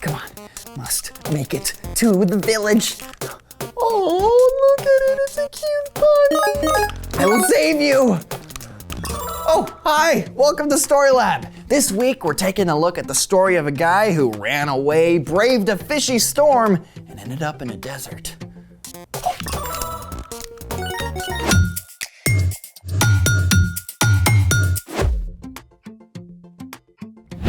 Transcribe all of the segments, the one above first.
Come on, must make it to the village. Oh, look at it, it's a cute bunny. I will save you. Oh, hi, welcome to Story Lab. This week, we're taking a look at the story of a guy who ran away, braved a fishy storm, and ended up in a desert.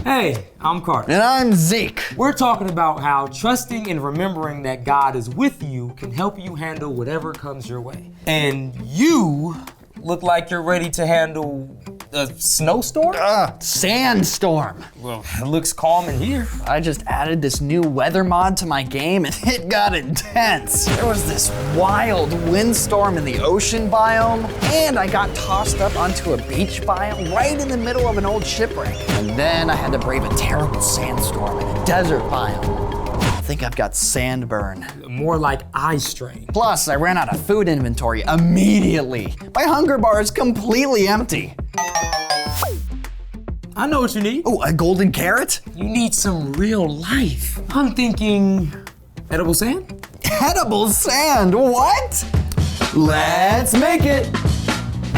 Hey, I'm Carter. And I'm Zeke. We're talking about how trusting and remembering that God is with you can help you handle whatever comes your way. And you look like you're ready to handle a snowstorm? Sandstorm. Well, it looks calm in here. I just added this new weather mod to my game and it got intense. There was this wild windstorm in the ocean biome, and I got tossed up onto a beach biome right in the middle of an old shipwreck. And then I had to brave a terrible sandstorm in a desert biome. I think I've got sandburn. More like eye strain. Plus, I ran out of food inventory immediately. My hunger bar is completely empty. I know what you need. Oh, a golden carrot? You need some real life. I'm thinking edible sand? Edible sand, what? Let's make it.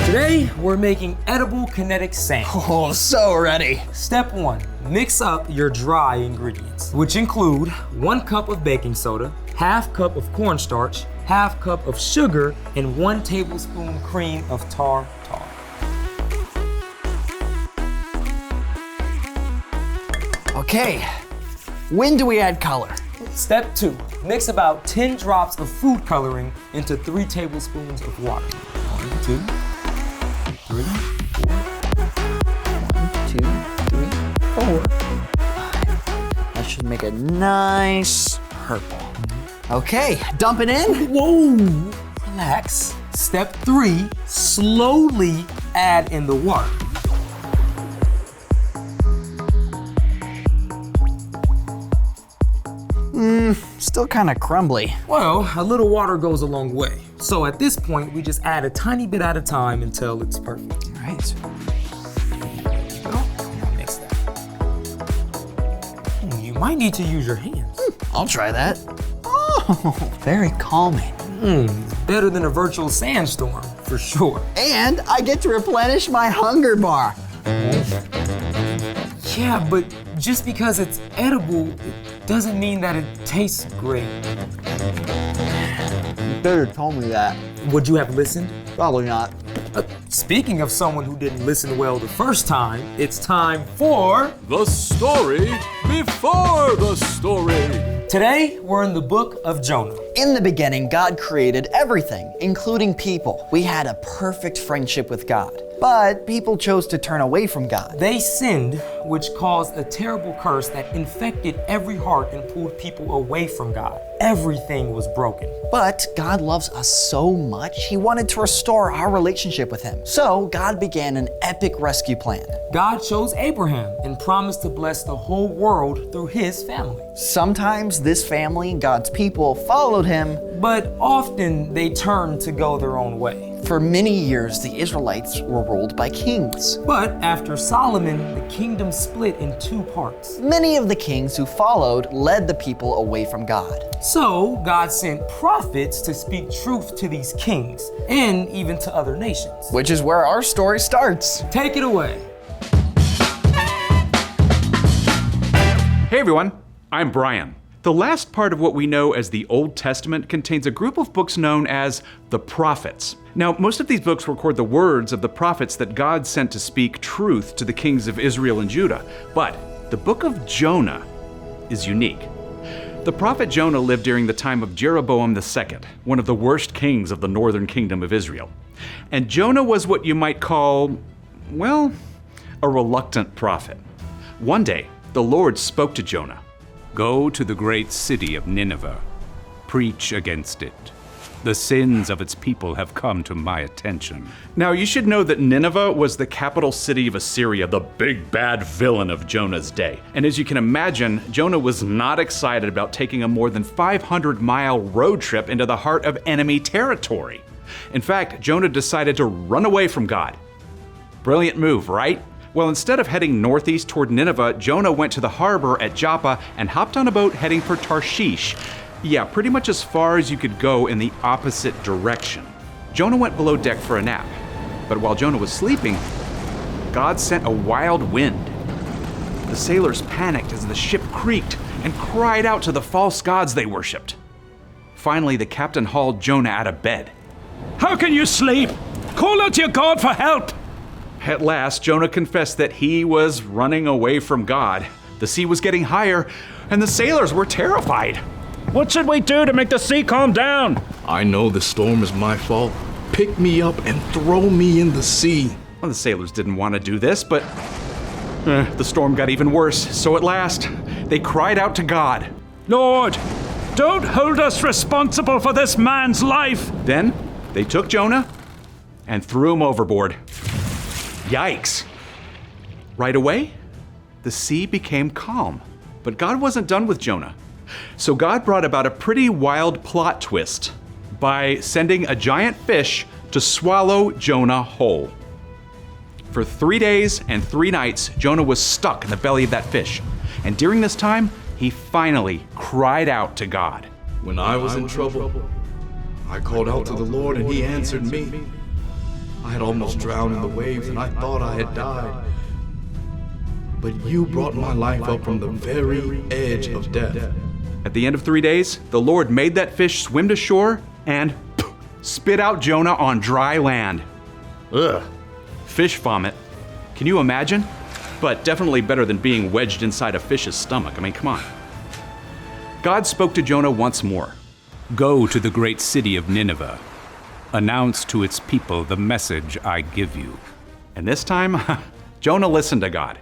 Today, we're making edible kinetic sand. Oh, so ready. Step 1, mix up your dry ingredients, which include 1 cup of baking soda, ½ cup of cornstarch, ½ cup of sugar, and 1 tablespoon cream of tartar. Okay, when do we add color? Step 2, mix about 10 drops of food coloring into 3 tablespoons of water. 1, 2, 3, 4. 1, 2, 3, 4. That should make a nice purple. Okay, dump it in. Whoa, relax. Step 3, slowly add in the water. Still kind of crumbly. Well, a little water goes a long way. So at this point, we just add a tiny bit at a time until it's perfect. All right. Now mix that. You might need to use your hands. I'll try that. Oh, very calming. It's better than a virtual sandstorm, for sure. And I get to replenish my hunger bar. Yeah, but just because it's edible, it doesn't mean that it tastes great. You better tell me that. Would you have listened? Probably not. Speaking of someone who didn't listen well the first time, it's time for The story before the story. Today, we're in the book of Jonah. In the beginning, God created everything, including people. We had a perfect friendship with God. But people chose to turn away from God. They sinned, which caused a terrible curse that infected every heart and pulled people away from God. Everything was broken. But God loves us so much, He wanted to restore our relationship with Him. So God began an epic rescue plan. God chose Abraham and promised to bless the whole world through his family. Sometimes this family, God's people, followed Him. But often they turned to go their own way. For many years, the Israelites were ruled by kings. But after Solomon, the kingdom split in 2 parts. Many of the kings who followed led the people away from God. So God sent prophets to speak truth to these kings and even to other nations. Which is where our story starts. Take it away. Hey everyone, I'm Brian. The last part of what we know as the Old Testament contains a group of books known as the prophets. Now, most of these books record the words of the prophets that God sent to speak truth to the kings of Israel and Judah. But the book of Jonah is unique. The prophet Jonah lived during the time of Jeroboam II, one of the worst kings of the northern kingdom of Israel. And Jonah was what you might call, well, a reluctant prophet. One day, the Lord spoke to Jonah. Go to the great city of Nineveh. Preach against it. The sins of its people have come to my attention. Now, you should know that Nineveh was the capital city of Assyria, the big bad villain of Jonah's day. And as you can imagine, Jonah was not excited about taking a more than 500-mile road trip into the heart of enemy territory. In fact, Jonah decided to run away from God. Brilliant move, right? Well, instead of heading northeast toward Nineveh, Jonah went to the harbor at Joppa and hopped on a boat heading for Tarshish. Yeah, pretty much as far as you could go in the opposite direction. Jonah went below deck for a nap. But while Jonah was sleeping, God sent a wild wind. The sailors panicked as the ship creaked and cried out to the false gods they worshipped. Finally, the captain hauled Jonah out of bed. How can you sleep? Call out to your God for help! At last, Jonah confessed that he was running away from God. The sea was getting higher, and the sailors were terrified. What should we do to make the sea calm down? I know the storm is my fault. Pick me up and throw me in the sea. Well, the sailors didn't want to do this, but the storm got even worse. So at last, they cried out to God. Lord, don't hold us responsible for this man's life. Then they took Jonah and threw him overboard. Yikes. Right away, the sea became calm. But God wasn't done with Jonah. So God brought about a pretty wild plot twist by sending a giant fish to swallow Jonah whole. For 3 days and 3 nights, Jonah was stuck in the belly of that fish. And during this time, he finally cried out to God. When I was in trouble, I called out to the Lord and he answered me. I had almost drowned in the waves and I thought I had died. But you brought my life up from the very edge of death. At the end of 3 days, the Lord made that fish swim to shore and spit out Jonah on dry land. Ugh. Fish vomit. Can you imagine? But definitely better than being wedged inside a fish's stomach. I mean, come on. God spoke to Jonah once more. Go to the great city of Nineveh. Announce to its people the message I give you. And this time, Jonah listened to God.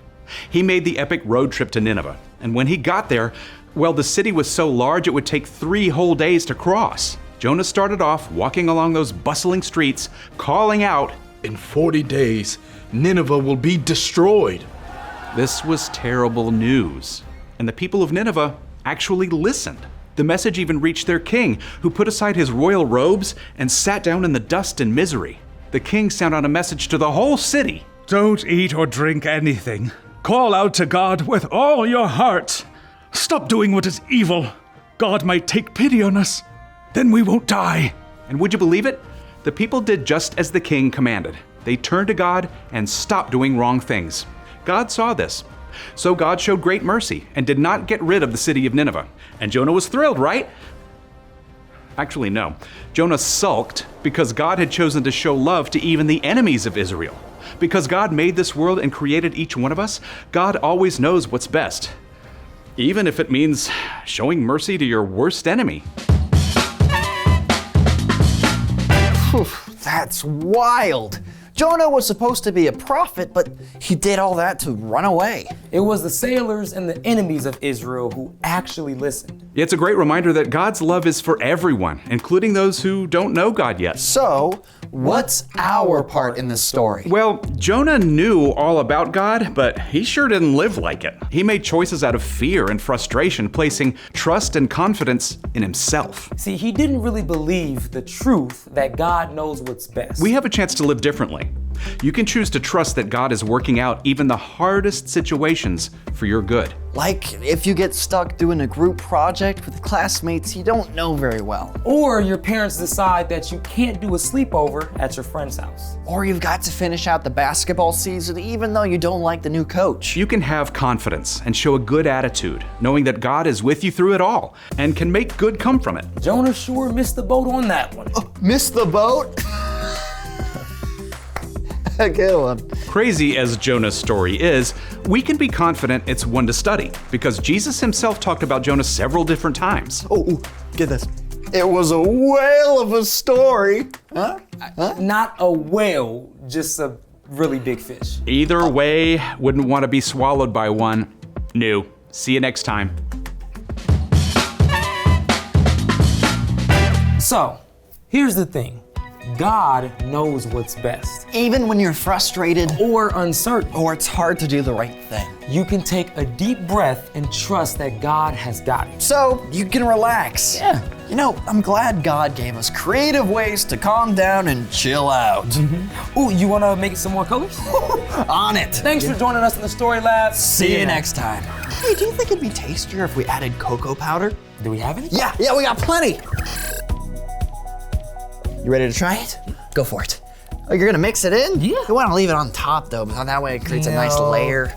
He made the epic road trip to Nineveh. And when he got there, well, the city was so large it would take 3 whole days to cross. Jonah started off walking along those bustling streets, calling out, In 40 days, Nineveh will be destroyed. This was terrible news. And the people of Nineveh actually listened. The message even reached their king, who put aside his royal robes and sat down in the dust and misery. The king sent out a message to the whole city. Don't eat or drink anything. Call out to God with all your heart. Stop doing what is evil. God might take pity on us. Then we won't die. And would you believe it? The people did just as the king commanded. They turned to God and stopped doing wrong things. God saw this. So God showed great mercy and did not get rid of the city of Nineveh. And Jonah was thrilled, right? Actually, no. Jonah sulked because God had chosen to show love to even the enemies of Israel. Because God made this world and created each one of us, God always knows what's best. Even if it means showing mercy to your worst enemy. Whew, that's wild. Jonah was supposed to be a prophet, but he did all that to run away. It was the sailors and the enemies of Israel who actually listened. It's a great reminder that God's love is for everyone, including those who don't know God yet. So, what's our part in this story? Well, Jonah knew all about God, but he sure didn't live like it. He made choices out of fear and frustration, placing trust and confidence in himself. See, he didn't really believe the truth that God knows what's best. We have a chance to live differently. You can choose to trust that God is working out even the hardest situations for your good. Like if you get stuck doing a group project with classmates you don't know very well. Or your parents decide that you can't do a sleepover at your friend's house. Or you've got to finish out the basketball season even though you don't like the new coach. You can have confidence and show a good attitude, knowing that God is with you through it all and can make good come from it. Jonah sure missed the boat on that one. Missed the boat? A good one. Crazy as Jonah's story is, we can be confident it's one to study because Jesus himself talked about Jonah several different times. Oh, get this. It was a whale of a story. Huh? Not a whale, just a really big fish. Either way, wouldn't want to be swallowed by one. No. See you next time. So, here's the thing. God knows what's best. Even when you're frustrated Or uncertain, or it's hard to do the right thing. you can take a deep breath and trust that God has got it. So you can relax. Yeah. You know, I'm glad God gave us creative ways to calm down and chill out. Ooh, you wanna make some more colors? On it. Thanks for joining us in the Story Lab. See you next time. Hey, do you think it'd be tastier if we added cocoa powder? Do we have any? Yeah, we got plenty. You ready to try it? Go for it. Oh, you're gonna mix it in? Yeah. You wanna leave it on top though, because that way it creates a nice No. layer.